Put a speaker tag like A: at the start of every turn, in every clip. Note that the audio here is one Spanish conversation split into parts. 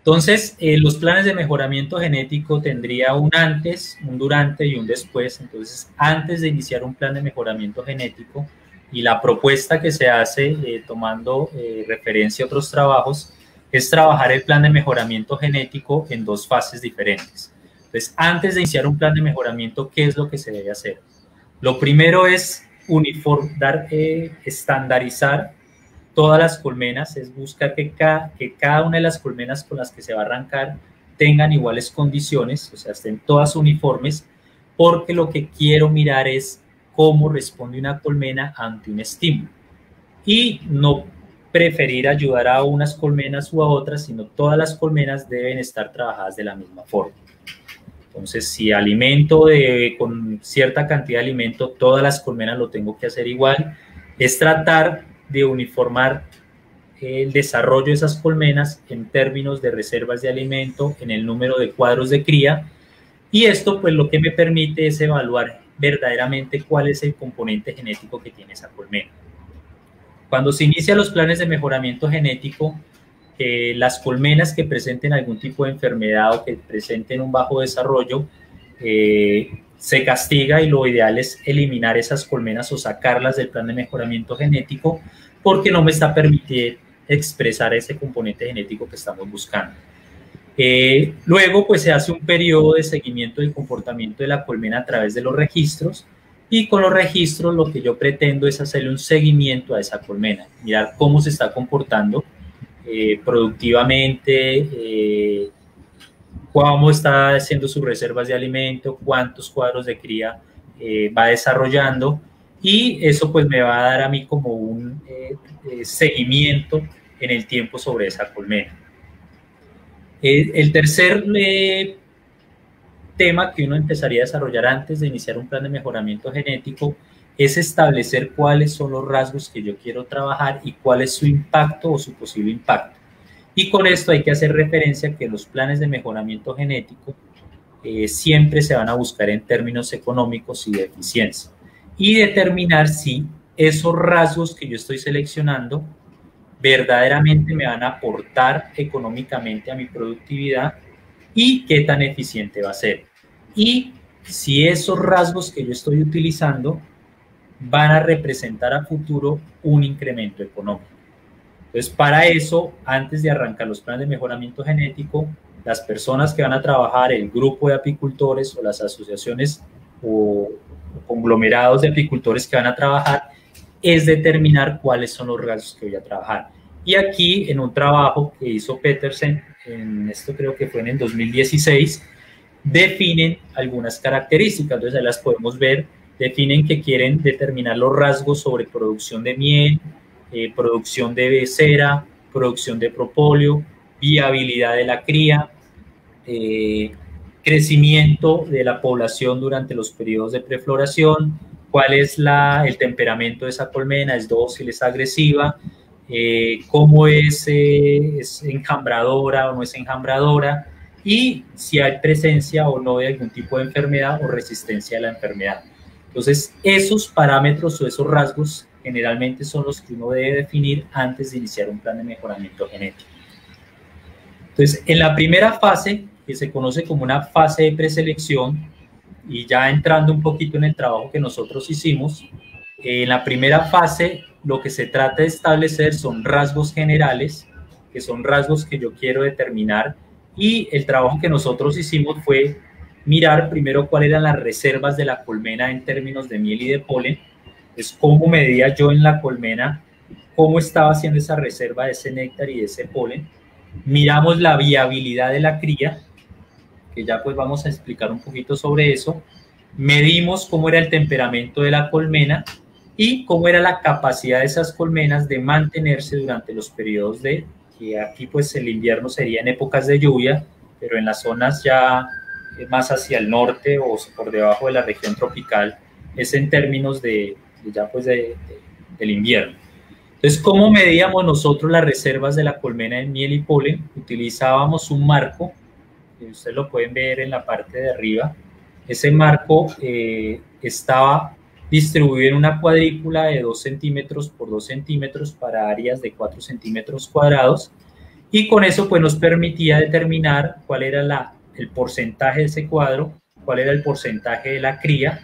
A: Entonces, los planes de mejoramiento genético tendría un antes, un durante y un después. Entonces, antes de iniciar un plan de mejoramiento genético y la propuesta que se hace tomando referencia a otros trabajos, es trabajar el plan de mejoramiento genético en dos fases diferentes. Entonces, antes de iniciar un plan de mejoramiento, ¿qué es lo que se debe hacer? Lo primero es estandarizar todas las colmenas, es buscar que cada una de las colmenas con las que se va a arrancar tengan iguales condiciones, o sea, estén todas uniformes, porque lo que quiero mirar es cómo responde una colmena ante un estímulo. Y no preferir ayudar a unas colmenas u a otras, sino todas las colmenas deben estar trabajadas de la misma forma. Entonces, si alimento con cierta cantidad de alimento, todas las colmenas lo tengo que hacer igual, es tratar de uniformar el desarrollo de esas colmenas en términos de reservas de alimento, en el número de cuadros de cría, y esto pues lo que me permite es evaluar verdaderamente cuál es el componente genético que tiene esa colmena. Cuando se inician los planes de mejoramiento genético, las colmenas que presenten algún tipo de enfermedad o que presenten un bajo desarrollo, se castiga, y lo ideal es eliminar esas colmenas o sacarlas del plan de mejoramiento genético porque no me está permitiendo expresar ese componente genético que estamos buscando. Luego pues se hace un periodo de seguimiento del comportamiento de la colmena a través de los registros, y con los registros lo que yo pretendo es hacerle un seguimiento a esa colmena, mirar cómo se está comportando productivamente, cómo está haciendo sus reservas de alimento, cuántos cuadros de cría va desarrollando, y eso pues me va a dar a mí como un seguimiento en el tiempo sobre esa colmena. El tercer tema que uno empezaría a desarrollar antes de iniciar un plan de mejoramiento genético es establecer cuáles son los rasgos que yo quiero trabajar y cuál es su impacto o su posible impacto. Y con esto hay que hacer referencia a que los planes de mejoramiento genético siempre se van a buscar en términos económicos y de eficiencia, y determinar si esos rasgos que yo estoy seleccionando verdaderamente me van a aportar económicamente a mi productividad y qué tan eficiente va a ser. Y si esos rasgos que yo estoy utilizando van a representar a futuro un incremento económico. Entonces, para eso, antes de arrancar los planes de mejoramiento genético, las personas que van a trabajar, el grupo de apicultores o las asociaciones o conglomerados de apicultores que van a trabajar, es determinar cuáles son los rasgos que voy a trabajar. Y aquí, en un trabajo que hizo Petersen, en esto creo que fue en el 2016, definen algunas características, entonces ahí las podemos ver. Definen que quieren determinar los rasgos sobre producción de miel, producción de cera, producción de propóleo, viabilidad de la cría, crecimiento de la población durante los periodos de prefloración, cuál es el temperamento de esa colmena, es dócil, es agresiva, cómo es enjambradora o no es enjambradora, y si hay presencia o no de algún tipo de enfermedad o resistencia a la enfermedad. Entonces, esos parámetros o esos rasgos generalmente son los que uno debe definir antes de iniciar un plan de mejoramiento genético. Entonces, en la primera fase, que se conoce como una fase de preselección, y ya entrando un poquito en el trabajo que nosotros hicimos, en la primera fase lo que se trata de establecer son rasgos generales, que son rasgos que yo quiero determinar, y el trabajo que nosotros hicimos fue mirar primero cuáles eran las reservas de la colmena en términos de miel y de polen, es cómo medía yo en la colmena cómo estaba haciendo esa reserva de ese néctar y de ese polen. Miramos la viabilidad de la cría, que ya pues vamos a explicar un poquito sobre eso. Medimos cómo era el temperamento de la colmena y cómo era la capacidad de esas colmenas de mantenerse durante los periodos que aquí pues el invierno sería en épocas de lluvia, pero en las zonas ya más hacia el norte o por debajo de la región tropical es en términos del invierno. Entonces, ¿cómo medíamos nosotros las reservas de la colmena en miel y polen? Utilizábamos un marco, que ustedes lo pueden ver en la parte de arriba. Ese marco estaba distribuido en una cuadrícula de 2 centímetros por 2 centímetros para áreas de 4 centímetros cuadrados, y con eso pues nos permitía determinar cuál era el porcentaje de ese cuadro, cuál era el porcentaje de la cría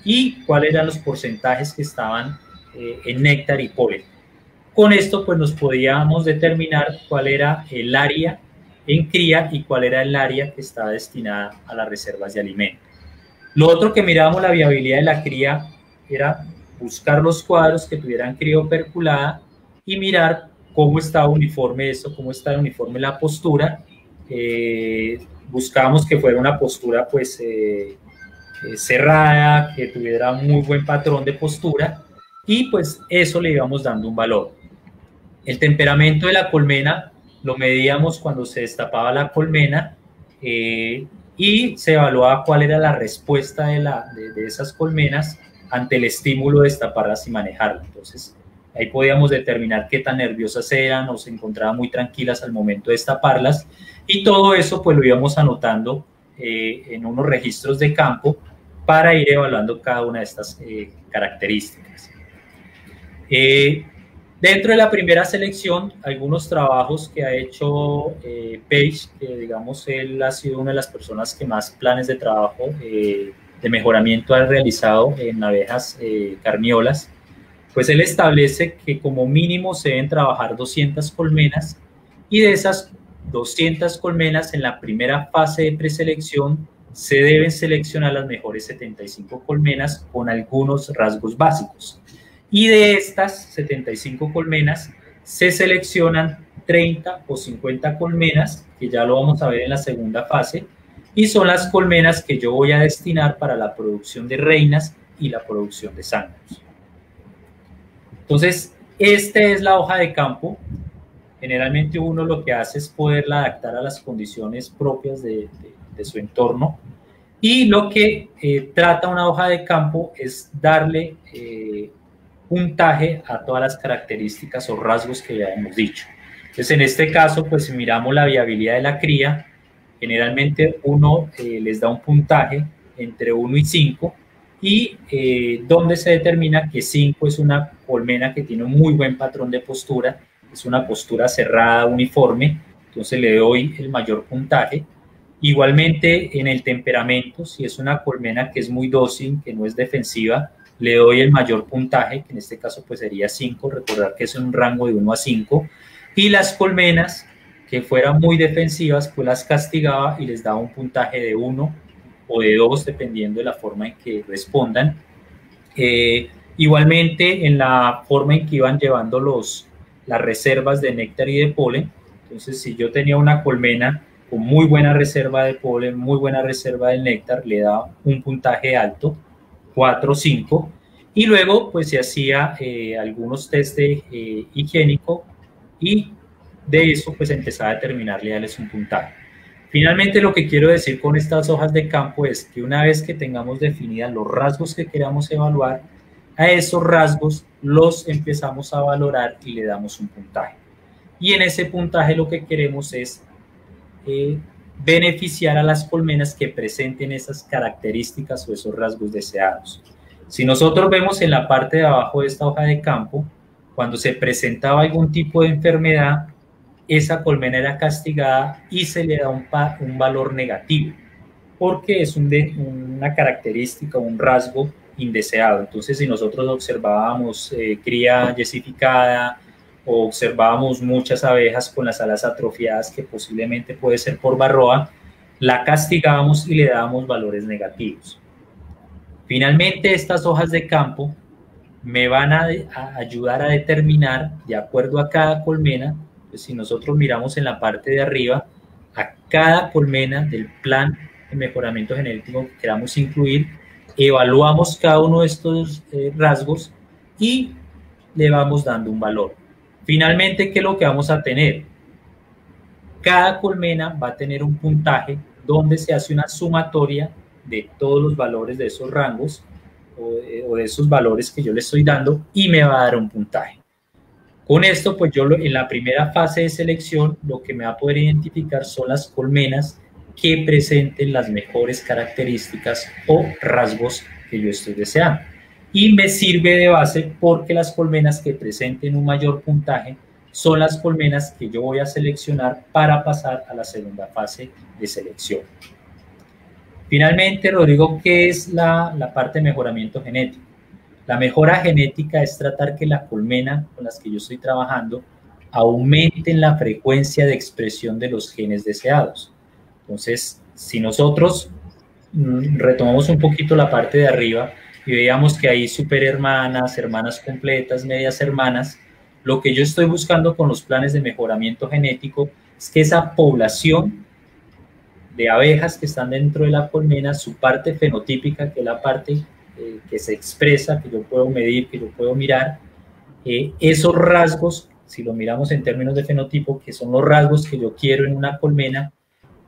A: y cuáles eran los porcentajes que estaban en néctar y polen. Con esto pues nos podíamos determinar cuál era el área en cría y cuál era el área que estaba destinada a las reservas de alimento. Lo otro que mirábamos la viabilidad de la cría era buscar los cuadros que tuvieran cría operculada y mirar cómo estaba uniforme eso, cómo estaba uniforme la postura. Buscábamos que fuera una postura pues cerrada, que tuviera un muy buen patrón de postura y pues eso le íbamos dando un valor. El temperamento de la colmena lo medíamos cuando se destapaba la colmena y se evaluaba cuál era la respuesta de esas colmenas ante el estímulo de destaparlas y manejarlas. Entonces, ahí podíamos determinar qué tan nerviosas eran o se encontraban muy tranquilas al momento de destaparlas y todo eso pues lo íbamos anotando en unos registros de campo para ir evaluando cada una de estas características. Dentro de la primera selección, algunos trabajos que ha hecho Page, que digamos él ha sido una de las personas que más planes de trabajo de mejoramiento ha realizado en abejas carniolas, pues él establece que como mínimo se deben trabajar 200 colmenas y de esas 200 colmenas en la primera fase de preselección se deben seleccionar las mejores 75 colmenas con algunos rasgos básicos. Y de estas 75 colmenas se seleccionan 30 o 50 colmenas, que ya lo vamos a ver en la segunda fase, y son las colmenas que yo voy a destinar para la producción de reinas y la producción de zánganos. Entonces, esta es la hoja de campo. Generalmente uno lo que hace es poderla adaptar a las condiciones propias de su entorno. Y lo que trata una hoja de campo es darle puntaje a todas las características o rasgos que ya hemos dicho. Entonces, en este caso, pues si miramos la viabilidad de la cría, generalmente uno les da un puntaje entre 1 y 5 y donde se determina que 5 es una colmena que tiene un muy buen patrón de postura, es una postura cerrada, uniforme, entonces le doy el mayor puntaje. Igualmente en el temperamento, si es una colmena que es muy dócil, que no es defensiva, le doy el mayor puntaje, que en este caso pues sería 5, recordar que es un rango de 1 a 5, y las colmenas que fueran muy defensivas, pues las castigaba y les daba un puntaje de 1 o de 2, dependiendo de la forma en que respondan. Igualmente en la forma en que iban llevando las reservas de néctar y de polen, entonces si yo tenía una colmena con muy buena reserva de polen, muy buena reserva de néctar, le daba un puntaje alto, 4 o 5, y luego pues se hacía algunos test de higiénico y de eso pues empezaba a determinarle darles un puntaje. Finalmente lo que quiero decir con estas hojas de campo es que una vez que tengamos definidas los rasgos que queramos evaluar, a esos rasgos los empezamos a valorar y le damos un puntaje. Y en ese puntaje lo que queremos es beneficiar a las colmenas que presenten esas características o esos rasgos deseados. Si nosotros vemos en la parte de abajo de esta hoja de campo, cuando se presentaba algún tipo de enfermedad, esa colmena era castigada y se le da un valor negativo, porque es una característica, un rasgo indeseado. Entonces, si nosotros observábamos cría yesificada, o observábamos muchas abejas con las alas atrofiadas, que posiblemente puede ser por varroa, la castigábamos y le dábamos valores negativos. Finalmente, estas hojas de campo me van a ayudar a determinar, de acuerdo a cada colmena, pues si nosotros miramos en la parte de arriba, a cada colmena del plan de mejoramiento genético que queramos incluir, evaluamos cada uno de estos rasgos y le vamos dando un valor. Finalmente, ¿qué es lo que vamos a tener? Cada colmena va a tener un puntaje donde se hace una sumatoria de todos los valores de esos rangos o de esos valores que yo le estoy dando y me va a dar un puntaje. Con esto, pues yo en la primera fase de selección lo que me va a poder identificar son las colmenas que presenten las mejores características o rasgos que yo estoy deseando. Y me sirve de base porque las colmenas que presenten un mayor puntaje son las colmenas que yo voy a seleccionar para pasar a la segunda fase de selección. Finalmente, Rodrigo, ¿qué es la parte de mejoramiento genético? La mejora genética es tratar que la colmena con las que yo estoy trabajando aumenten la frecuencia de expresión de los genes deseados. Entonces, si nosotros retomamos un poquito la parte de arriba y veíamos que hay superhermanas, hermanas completas, medias hermanas, lo que yo estoy buscando con los planes de mejoramiento genético es que esa población de abejas que están dentro de la colmena, su parte fenotípica, que es la parte que se expresa, que yo puedo medir, que yo puedo mirar, esos rasgos, si lo miramos en términos de fenotipo, que son los rasgos que yo quiero en una colmena,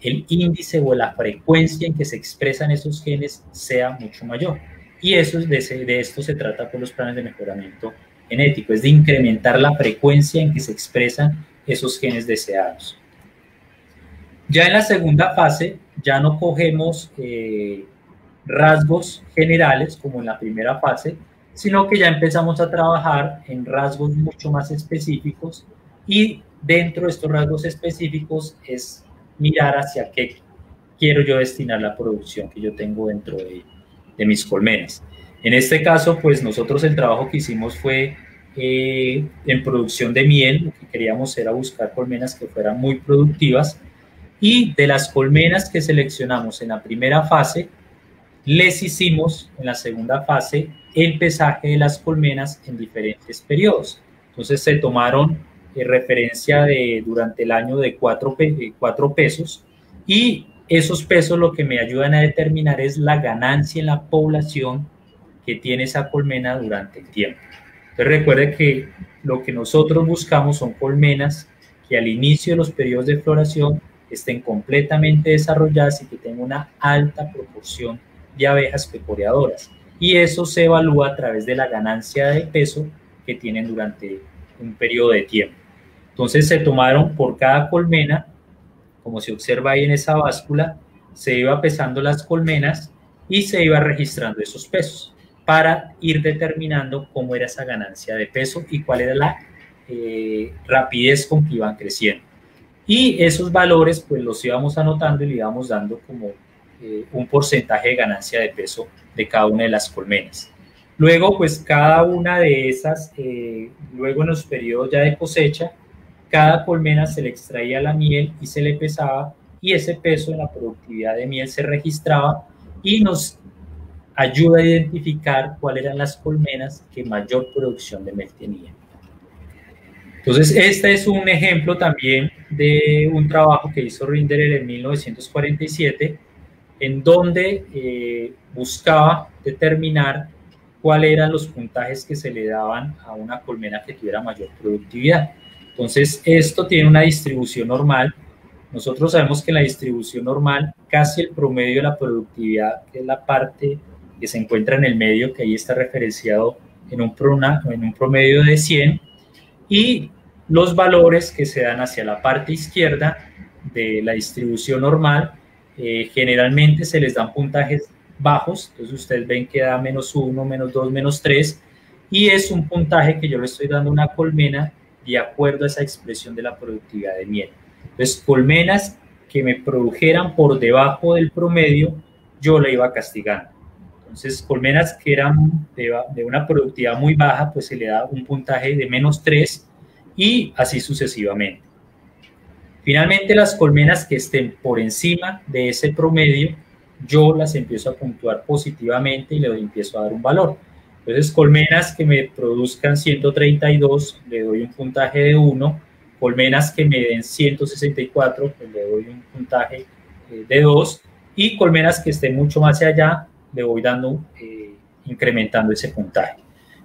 A: el índice o la frecuencia en que se expresan esos genes sea mucho mayor. Y eso es de esto se trata por los planes de mejoramiento genético, es de incrementar la frecuencia en que se expresan esos genes deseados. Ya en la segunda fase, ya no cogemos rasgos generales como en la primera fase, sino que ya empezamos a trabajar en rasgos mucho más específicos y dentro de estos rasgos específicos es mirar hacia qué quiero yo destinar la producción que yo tengo dentro de mis colmenas. En este caso, pues nosotros el trabajo que hicimos fue en producción de miel. Lo que queríamos era buscar colmenas que fueran muy productivas, y de las colmenas que seleccionamos en la primera fase, les hicimos en la segunda fase el pesaje de las colmenas en diferentes periodos. Entonces se tomaron referencia durante el año de 4 pesos, y esos pesos lo que me ayudan a determinar es la ganancia en la población que tiene esa colmena durante el tiempo. Entonces recuerde que lo que nosotros buscamos son colmenas que al inicio de los periodos de floración estén completamente desarrolladas y que tengan una alta proporción de abejas pecoreadoras. Y eso se evalúa a través de la ganancia de peso que tienen durante un periodo de tiempo. Entonces se tomaron por cada colmena, como se observa ahí en esa báscula, se iba pesando las colmenas y se iba registrando esos pesos para ir determinando cómo era esa ganancia de peso y cuál era la rapidez con que iban creciendo. Y esos valores pues los íbamos anotando y le íbamos dando como un porcentaje de ganancia de peso de cada una de las colmenas. Luego pues cada una de esas, luego en los periodos ya de cosecha, cada colmena se le extraía la miel y se le pesaba, y ese peso en la productividad de miel se registraba y nos ayuda a identificar cuáles eran las colmenas que mayor producción de miel tenían. Entonces, este es un ejemplo también de un trabajo que hizo Rinderer en 1947, en donde buscaba determinar cuáles eran los puntajes que se le daban a una colmena que tuviera mayor productividad. Entonces, esto tiene una distribución normal. Nosotros sabemos que en la distribución normal, casi el promedio de la productividad, que es la parte que se encuentra en el medio, que ahí está referenciado en un promedio de 100, y los valores que se dan hacia la parte izquierda de la distribución normal, generalmente se les dan puntajes bajos. Entonces ustedes ven que da -1, -2, -3, y es un puntaje que yo le estoy dando a una colmena de acuerdo a esa expresión de la productividad de miel. Entonces, colmenas que me produjeran por debajo del promedio, yo la iba castigando. Entonces, colmenas que eran de una productividad muy baja, pues se le da un puntaje de -3, y así sucesivamente. Finalmente, las colmenas que estén por encima de ese promedio, yo las empiezo a puntuar positivamente y le empiezo a dar un valor. Entonces, colmenas que me produzcan 132, le doy un puntaje de 1. Colmenas que me den 164, pues le doy un puntaje de 2. Y colmenas que estén mucho más allá, le voy dando, incrementando ese puntaje.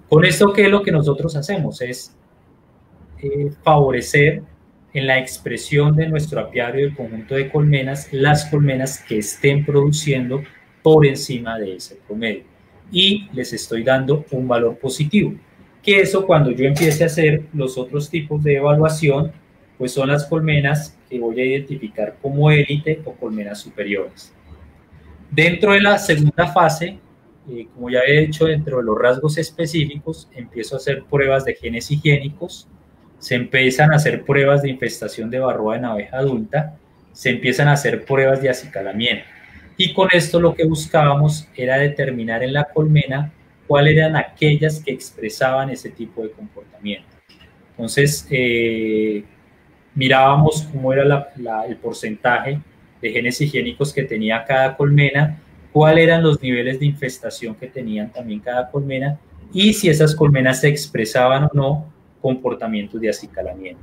A: Con esto, ¿qué es lo que nosotros hacemos? Es favorecer en la expresión de nuestro apiario del conjunto de colmenas, las colmenas que estén produciendo por encima de ese promedio, y les estoy dando un valor positivo, que eso cuando yo empiece a hacer los otros tipos de evaluación, pues son las colmenas que voy a identificar como élite o colmenas superiores. Dentro de la segunda fase, como ya he dicho, dentro de los rasgos específicos, empiezo a hacer pruebas de genes higiénicos, se empiezan a hacer pruebas de infestación de varroa en abeja adulta, se empiezan a hacer pruebas de acicalamiento. Y con esto lo que buscábamos era determinar en la colmena cuáles eran aquellas que expresaban ese tipo de comportamiento. Entonces, mirábamos cómo era el porcentaje de genes higiénicos que tenía cada colmena, cuáles eran los niveles de infestación que tenían también cada colmena y si esas colmenas expresaban o no comportamientos de acicalamiento.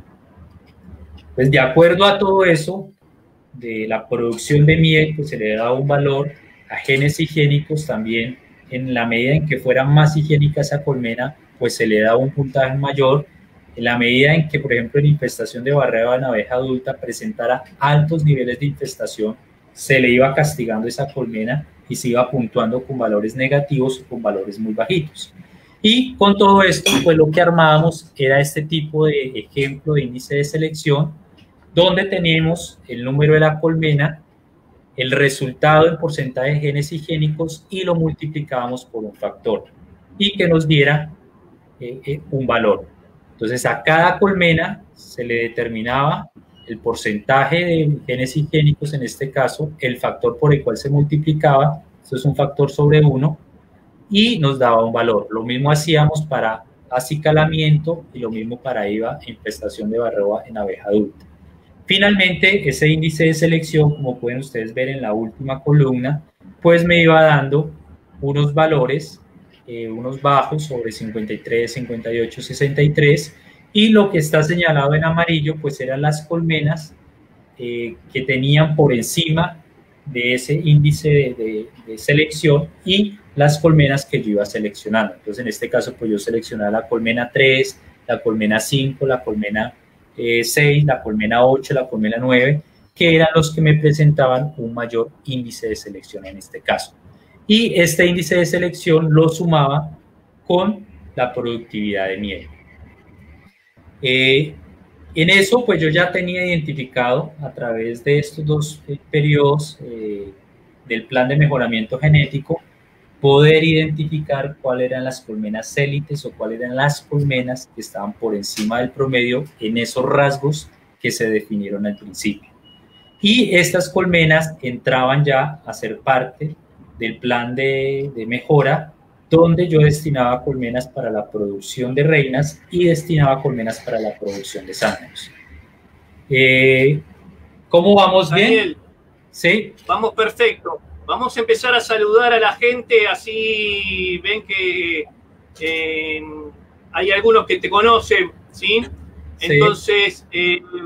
A: Pues de acuerdo a todo eso, de la producción de miel, pues se le daba un valor a genes higiénicos también. En la medida en que fuera más higiénica esa colmena, pues se le daba un puntaje mayor. En la medida en que, por ejemplo, en infestación de varroa en abeja adulta presentara altos niveles de infestación, se le iba castigando esa colmena y se iba puntuando con valores negativos o con valores muy bajitos. Y con todo esto, pues lo que armábamos era este tipo de ejemplo de índice de selección, donde tenemos el número de la colmena, el resultado en porcentaje de genes higiénicos y lo multiplicábamos por un factor y que nos diera un valor. Entonces a cada colmena se le determinaba el porcentaje de genes higiénicos, en este caso el factor por el cual se multiplicaba, eso es un factor sobre 1, y nos daba un valor. Lo mismo hacíamos para acicalamiento y lo mismo para infestación de varroa en abeja adulta. Finalmente, ese índice de selección, como pueden ustedes ver en la última columna, pues me iba dando unos valores, unos bajos sobre 53, 58, 63, y lo que está señalado en amarillo, pues eran las colmenas que tenían por encima de ese índice de selección y las colmenas que yo iba seleccionando. Entonces, en este caso, pues yo seleccionaba la colmena 3, la colmena 5, la colmena 6, la colmena 8, la colmena 9, que eran los que me presentaban un mayor índice de selección en este caso. Y este índice de selección lo sumaba con la productividad de miel. En eso, pues yo ya tenía identificado a través de estos dos periodos del plan de mejoramiento genético, poder identificar cuáles eran las colmenas élites o cuáles eran las colmenas que estaban por encima del promedio en esos rasgos que se definieron al principio. Y estas colmenas entraban ya a ser parte del plan de mejora, donde yo destinaba colmenas para la producción de reinas y destinaba colmenas para la producción de zámeros. ¿Cómo vamos?
B: Daniel,
A: bien? Sí.
B: Vamos perfecto. Vamos a empezar a saludar a la gente, así ven que hay algunos que te conocen, ¿sí? Entonces,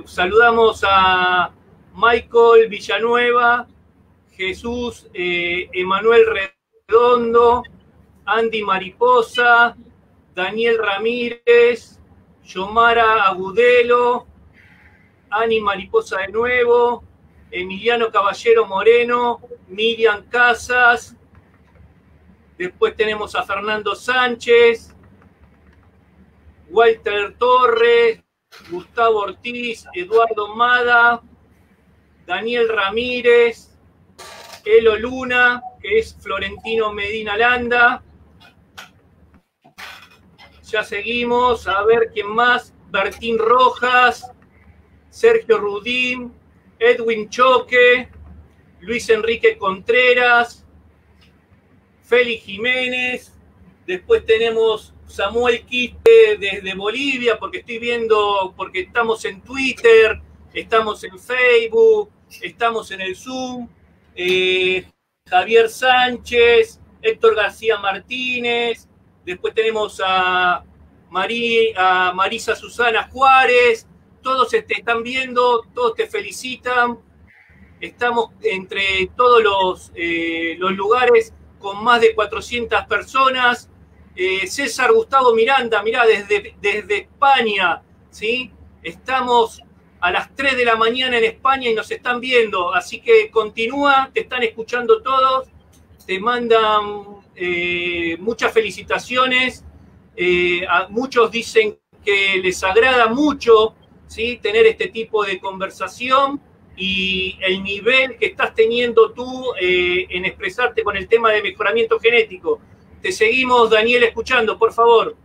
B: saludamos a Michael Villanueva, Jesús Emanuel Redondo, Andy Mariposa, Daniel Ramírez, Yomara Agudelo, Ani Mariposa de nuevo, Emiliano Caballero Moreno, Miriam Casas, después tenemos a Fernando Sánchez, Walter Torres, Gustavo Ortiz, Eduardo Mada, Daniel Ramírez, Elo Luna, que es Florentino Medina Landa. Ya seguimos, a ver quién más, Bertín Rojas, Sergio Rudín, Edwin Choque, Luis Enrique Contreras, Félix Jiménez, después tenemos Samuel Quiste desde Bolivia, porque estoy viendo, porque estamos en Twitter, estamos en Facebook, estamos en el Zoom, Javier Sánchez, Héctor García Martínez, después tenemos a Marisa Susana Juárez, todos te están viendo, todos te felicitan. Estamos entre todos los lugares con más de 400 personas. César Gustavo Miranda, mirá, desde España, ¿sí? Estamos a las 3 de la mañana en España y nos están viendo. Así que continúa, te están escuchando todos. Te mandan muchas felicitaciones. Muchos dicen que les agrada mucho, ¿sí?, tener este tipo de conversación y el nivel que estás teniendo tú en expresarte con el tema de mejoramiento genético. Te seguimos, Daniel, escuchando, por favor.